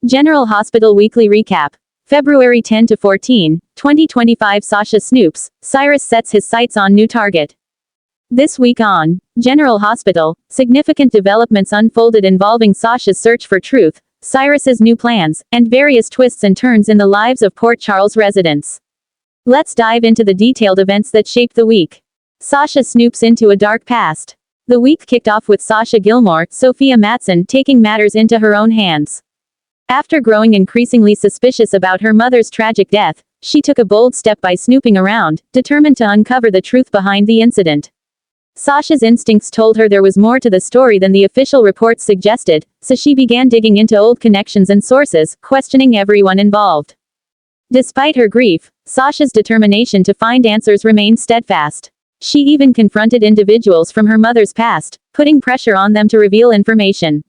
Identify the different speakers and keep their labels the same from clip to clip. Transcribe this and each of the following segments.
Speaker 1: General Hospital Weekly Recap. February 10 to 14, 2025. Sasha snoops, Cyrus sets his sights on new target. This week on General Hospital, significant developments unfolded involving Sasha's search for truth, Cyrus's new plans, and various twists and turns in the lives of Port Charles residents. Let's dive into the detailed events that shaped the week. Sasha snoops into a dark past. The week kicked off with Sasha Gilmore, Sophia Matson, taking matters into her own hands. After growing increasingly suspicious about her mother's tragic death, she took a bold step by snooping around, determined to uncover the truth behind the incident. Sasha's instincts told her there was more to the story than the official reports suggested, so she began digging into old connections and sources, questioning everyone involved. Despite her grief, Sasha's determination to find answers remained steadfast. She even confronted individuals from her mother's past, putting pressure on them to reveal information.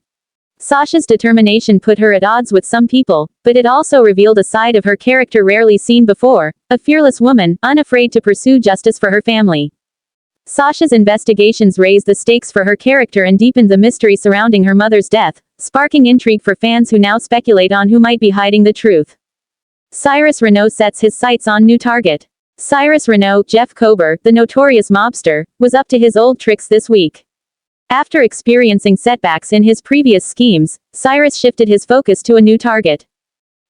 Speaker 1: Sasha's determination put her at odds with some people, but it also revealed a side of her character rarely seen before, a fearless woman, unafraid to pursue justice for her family. Sasha's investigations raised the stakes for her character and deepened the mystery surrounding her mother's death, sparking intrigue for fans who now speculate on who might be hiding the truth. Cyrus Renaud sets his sights on new target. Cyrus Renaud, Jeff Kober, the notorious mobster, was up to his old tricks this week. After experiencing setbacks in his previous schemes, Cyrus shifted his focus to a new target.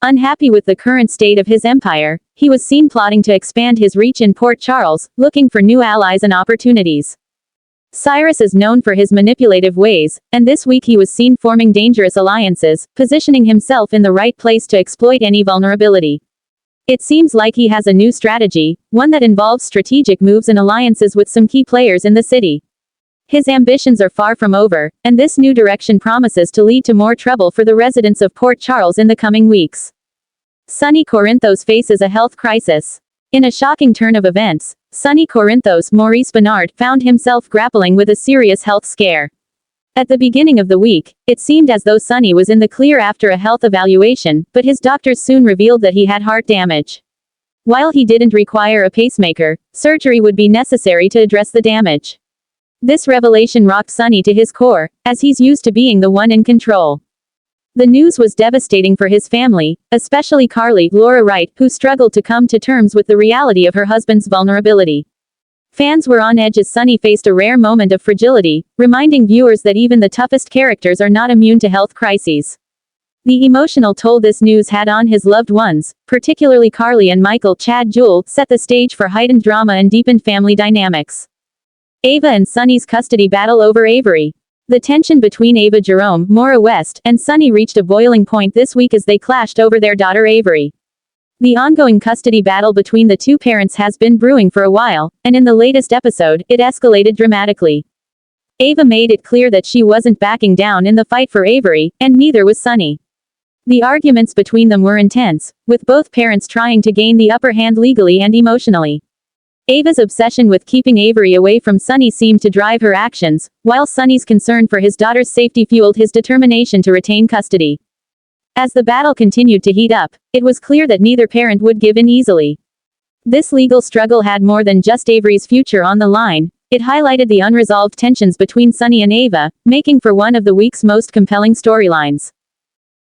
Speaker 1: Unhappy with the current state of his empire, he was seen plotting to expand his reach in Port Charles, looking for new allies and opportunities. Cyrus is known for his manipulative ways, and this week he was seen forming dangerous alliances, positioning himself in the right place to exploit any vulnerability. It seems like he has a new strategy, one that involves strategic moves and alliances with some key players in the city. His ambitions are far from over, and this new direction promises to lead to more trouble for the residents of Port Charles in the coming weeks. Sonny Corinthos faces a health crisis. In a shocking turn of events, Sonny Corinthos Maurice Bernard found himself grappling with a serious health scare. At the beginning of the week, it seemed as though Sonny was in the clear after a health evaluation, but his doctors soon revealed that he had heart damage. While he didn't require a pacemaker, surgery would be necessary to address the damage. This revelation rocked Sonny to his core, as he's used to being the one in control. The news was devastating for his family, especially Carly, Laura Wright, who struggled to come to terms with the reality of her husband's vulnerability. Fans were on edge as Sonny faced a rare moment of fragility, reminding viewers that even the toughest characters are not immune to health crises. The emotional toll this news had on his loved ones, particularly Carly and Michael Chad Jewell, set the stage for heightened drama and deepened family dynamics. Ava and Sonny's custody battle over Avery. The tension between Ava Jerome, Maura West, and Sonny reached a boiling point this week as they clashed over their daughter Avery. The ongoing custody battle between the two parents has been brewing for a while, and in the latest episode, it escalated dramatically. Ava made it clear that she wasn't backing down in the fight for Avery, and neither was Sonny. The arguments between them were intense, with both parents trying to gain the upper hand legally and emotionally. Ava's obsession with keeping Avery away from Sonny seemed to drive her actions, while Sonny's concern for his daughter's safety fueled his determination to retain custody. As the battle continued to heat up, it was clear that neither parent would give in easily. This legal struggle had more than just Avery's future on the line. It highlighted the unresolved tensions between Sonny and Ava, making for one of the week's most compelling storylines.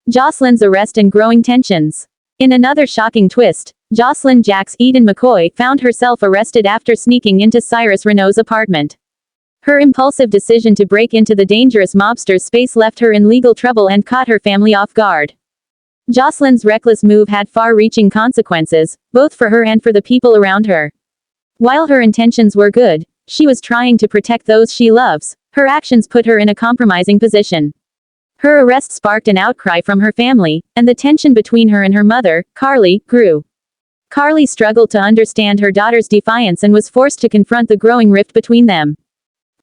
Speaker 1: Jocelyn's arrest and growing tensions. In another shocking twist, Jocelyn Jax Eden McCoy found herself arrested after sneaking into Cyrus Renaud's apartment. Her impulsive decision to break into the dangerous mobster's space left her in legal trouble and caught her family off guard. Jocelyn's reckless move had far-reaching consequences, both for her and for the people around her. While her intentions were good, she was trying to protect those she loves. Her actions put her in a compromising position. Her arrest sparked an outcry from her family, and the tension between her and her mother, Carly, grew. Carly struggled to understand her daughter's defiance and was forced to confront the growing rift between them.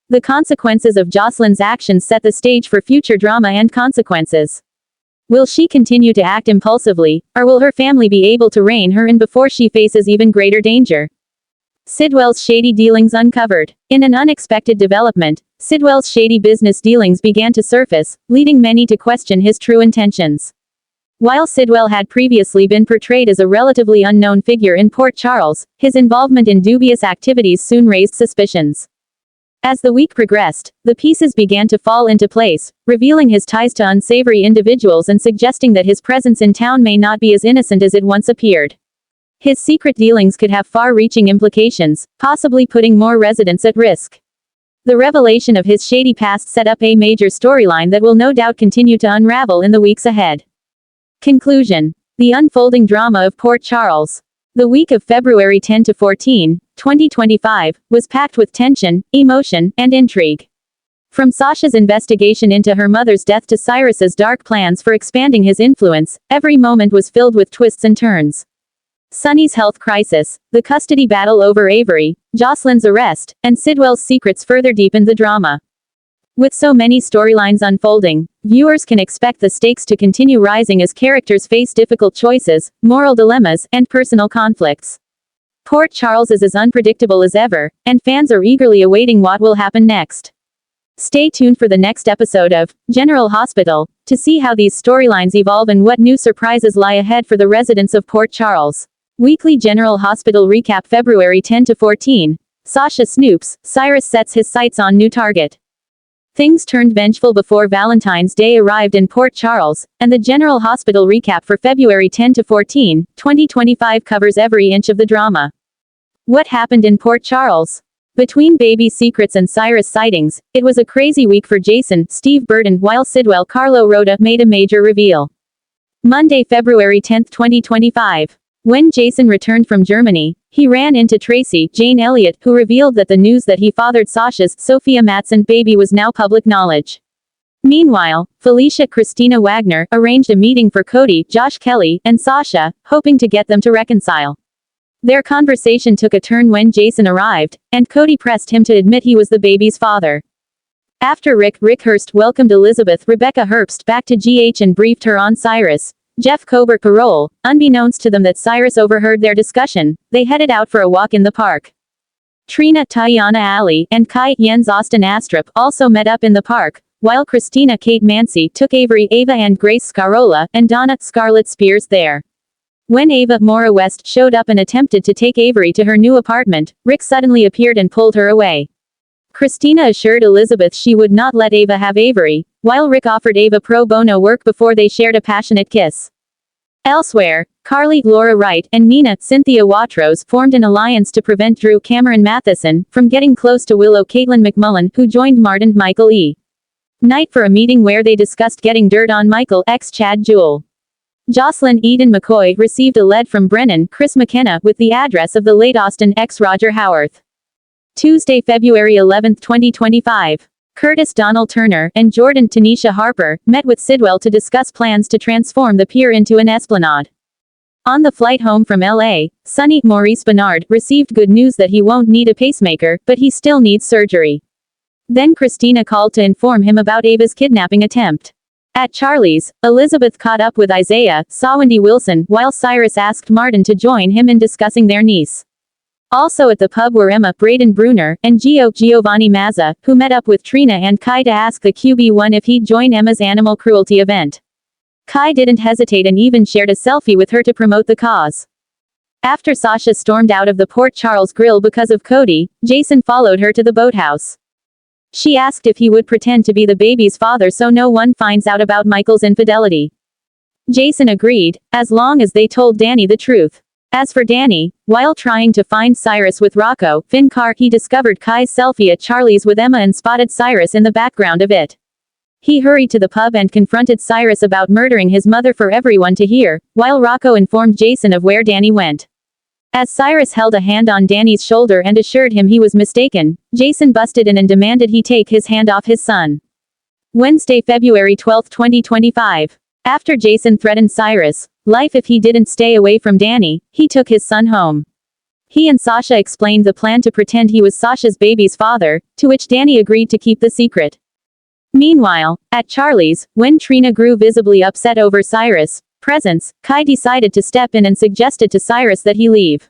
Speaker 1: The consequences of Jocelyn's actions set the stage for future drama and consequences. Will she continue to act impulsively, or will her family be able to rein her in before she faces even greater danger? Sidwell's shady dealings uncovered. In an unexpected development, Sidwell's shady business dealings began to surface, leading many to question his true intentions. While Sidwell had previously been portrayed as a relatively unknown figure in Port Charles, his involvement in dubious activities soon raised suspicions. As the week progressed, the pieces began to fall into place, revealing his ties to unsavory individuals and suggesting that his presence in town may not be as innocent as it once appeared. His secret dealings could have far-reaching implications, possibly putting more residents at risk. The revelation of his shady past set up a major storyline that will no doubt continue to unravel in the weeks ahead. Conclusion. The unfolding drama of Port Charles. The week of February 10 to 14, 2025, was packed with tension, emotion, and intrigue. From Sasha's investigation into her mother's death to Cyrus's dark plans for expanding his influence, every moment was filled with twists and turns. Sunny's health crisis, the custody battle over Avery, Jocelyn's arrest, and Sidwell's secrets further deepened the drama. With so many storylines unfolding, viewers can expect the stakes to continue rising as characters face difficult choices, moral dilemmas, and personal conflicts. Port Charles is as unpredictable as ever, and fans are eagerly awaiting what will happen next. Stay tuned for the next episode of General Hospital to see how these storylines evolve and what new surprises lie ahead for the residents of Port Charles. Weekly General Hospital Recap February 10 to 14. Sasha snoops, Cyrus sets his sights on new target. Things turned vengeful before Valentine's Day arrived in Port Charles, and the General Hospital Recap for February 10 to 14, 2025 covers every inch of the drama. What happened in Port Charles? Between baby secrets and Cyrus sightings, it was a crazy week for Jason, Steve Burton, while Sidwell Carlo Rhoda made a major reveal. Monday, February 10, 2025. When Jason returned from Germany, he ran into Tracy, Jane Elliott, who revealed that the news that he fathered Sasha's, Sophia Matson, baby was now public knowledge. Meanwhile, Felicia Christina Wagner arranged a meeting for Cody, Josh Kelly, and Sasha, hoping to get them to reconcile. Their conversation took a turn when Jason arrived, and Cody pressed him to admit he was the baby's father. After Rick Hurst welcomed Elizabeth Rebecca Herbst back to GH and briefed her on Cyrus, Jeff Cobert parole, unbeknownst to them that Cyrus overheard their discussion, they headed out for a walk in the park. Trina Tayana Ali and Kai Jens Austin Astrup also met up in the park, while Christina Kate Mancy took Avery Ava and Grace Scarola and Donna Scarlett Spears there. When Ava Mora West showed up and attempted to take Avery to her new apartment, Rick suddenly appeared and pulled her away. Christina assured Elizabeth she would not let Ava have Avery, while Rick offered Ava pro bono work before they shared a passionate kiss. Elsewhere, Carly, Laura Wright, and Nina, Cynthia Watrous formed an alliance to prevent Drew Cameron Matheson from getting close to Willow Caitlin McMullen, who joined Martin Michael E. Knight for a meeting where they discussed getting dirt on Michael x Chad Jewell. Jocelyn Eden McCoy received a lead from Brennan Chris McKenna with the address of the late Austin x Roger Howarth. Tuesday, February 11, 2025. Curtis Donald Turner and Jordan Tanisha Harper met with Sidwell to discuss plans to transform the pier into an esplanade. On the flight home from LA, Sonny Maurice Bernard received good news that he won't need a pacemaker, but he still needs surgery. Then Christina called to inform him about Ava's kidnapping attempt. At Charlie's, Elizabeth caught up with Isaiah, Wendy Wilson, while Cyrus asked Martin to join him in discussing their niece. Also at the pub were Emma Braden Bruner and Giovanni Mazza, who met up with Trina and Kai to ask the QB1 if he'd join Emma's animal cruelty event. Kai didn't hesitate and even shared a selfie with her to promote the cause. After Sasha stormed out of the Port Charles Grill because of Cody, Jason followed her to the boathouse. She asked if he would pretend to be the baby's father so no one finds out about Michael's infidelity. Jason agreed, as long as they told Danny the truth. As for Danny, while trying to find Cyrus with Rocco Fincar, he discovered Kai's selfie at Charlie's with Emma and spotted Cyrus in the background of it. He hurried to the pub and confronted Cyrus about murdering his mother for everyone to hear, while Rocco informed Jason of where Danny went. As Cyrus held a hand on Danny's shoulder and assured him he was mistaken, Jason busted in and demanded he take his hand off his son. Wednesday, February 12, 2025. After Jason threatened Cyrus' life if he didn't stay away from Danny, he took his son home. He and Sasha explained the plan to pretend he was Sasha's baby's father, to which Danny agreed to keep the secret. Meanwhile, at Charlie's, when Trina grew visibly upset over Cyrus' presence, Kai decided to step in and suggested to Cyrus that he leave.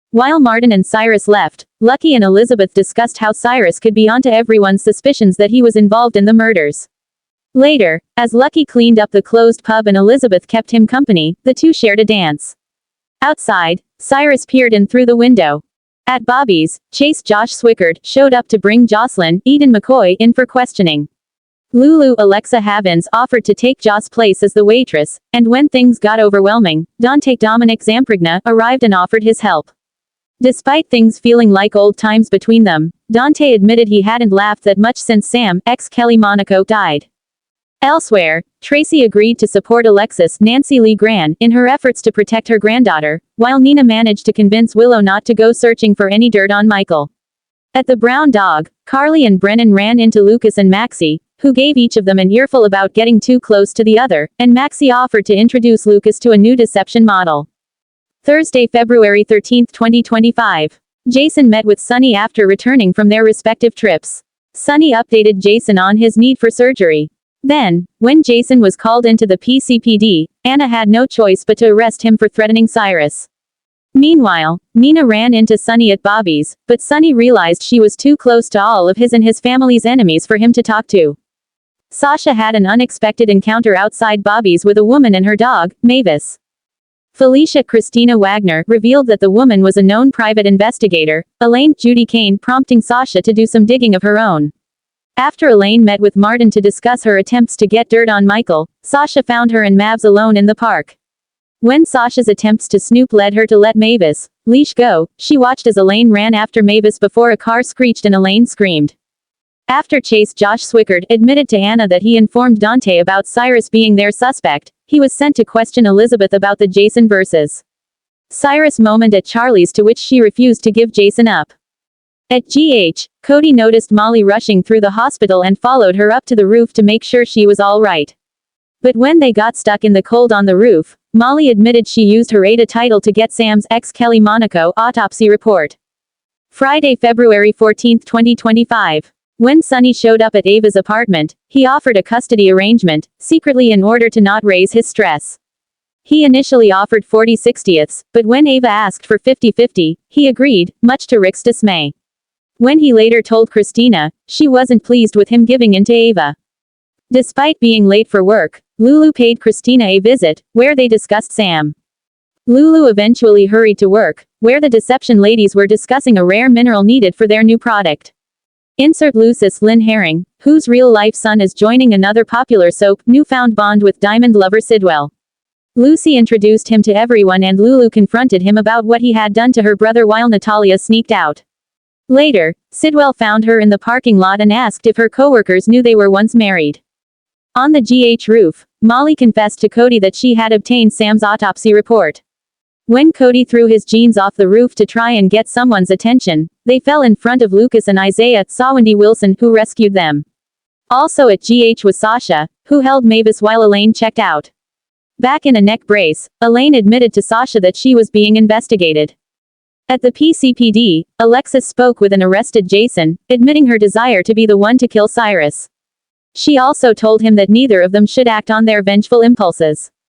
Speaker 1: While Martin and Cyrus left, Lucky and Elizabeth discussed how Cyrus could be onto everyone's suspicions that he was involved in the murders. Later, as Lucky cleaned up the closed pub and Elizabeth kept him company, the two shared a dance. Outside, Cyrus peered in through the window. At Bobby's, Chase Josh Swickard showed up to bring Jocelyn Eden McCoy in for questioning. Lulu Alexa Havens offered to take Joss' place as the waitress, and when things got overwhelming, Dante Dominic Zamprigna arrived and offered his help. Despite things feeling like old times between them, Dante admitted he hadn't laughed that much since Sam, ex-Kelly Monaco, died. Elsewhere, Tracy agreed to support Alexis Nancy Lee Gran in her efforts to protect her granddaughter, while Nina managed to convince Willow not to go searching for any dirt on Michael. At the Brown Dog, Carly and Brennan ran into Lucas and Maxie, who gave each of them an earful about getting too close to the other, and Maxie offered to introduce Lucas to a new deception model. Thursday, February 13, 2025. Jason met with Sunny after returning from their respective trips. Sunny updated Jason on his need for surgery. Then, when Jason was called into the PCPD, Anna had no choice but to arrest him for threatening Cyrus. Meanwhile, Nina ran into Sunny at Bobby's, but Sunny realized she was too close to all of his and his family's enemies for him to talk to. Sasha had an unexpected encounter outside Bobby's with a woman and her dog, Mavis. Felicia Christina Wagner revealed that the woman was a known private investigator, Elaine Judy Kane, prompting Sasha to do some digging of her own. After Elaine met with Martin to discuss her attempts to get dirt on Michael, Sasha found her and Mavs alone in the park. When Sasha's attempts to snoop led her to let Mavis' leash go, she watched as Elaine ran after Mavis before a car screeched and Elaine screamed. After Chase Josh Swickard admitted to Anna that he informed Dante about Cyrus being their suspect, he was sent to question Elizabeth about the Jason vs. Cyrus moment at Charlie's, to which she refused to give Jason up. At GH, Cody noticed Molly rushing through the hospital and followed her up to the roof to make sure she was all right. But when they got stuck in the cold on the roof, Molly admitted she used her Ada title to get Sam's ex-Kelly Monaco autopsy report. Friday, February 14, 2025. When Sunny showed up at Ava's apartment, he offered a custody arrangement, secretly in order to not raise his stress. He initially offered 40/60ths, but when Ava asked for 50/50, he agreed, much to Rick's dismay. When he later told Christina, she wasn't pleased with him giving in to Ava. Despite being late for work, Lulu paid Christina a visit, where they discussed Sam. Lulu eventually hurried to work, where the deception ladies were discussing a rare mineral needed for their new product. Insert Lucis Lynn Herring, whose real-life son is joining another popular soap, Newfound Bond with diamond lover Sidwell. Lucy introduced him to everyone and Lulu confronted him about what he had done to her brother while Natalia sneaked out. Later, Sidwell found her in the parking lot and asked if her coworkers knew they were once married. On the GH roof, Molly confessed to Cody that she had obtained Sam's autopsy report. When Cody threw his jeans off the roof to try and get someone's attention, they fell in front of Lucas and Isaiah Sawindy Wilson, who rescued them. Also at GH was Sasha, who held Mavis while Elaine checked out. Back in a neck brace, Elaine admitted to Sasha that she was being investigated. At the PCPD, Alexis spoke with an arrested Jason, admitting her desire to be the one to kill Cyrus. She also told him that neither of them should act on their vengeful impulses.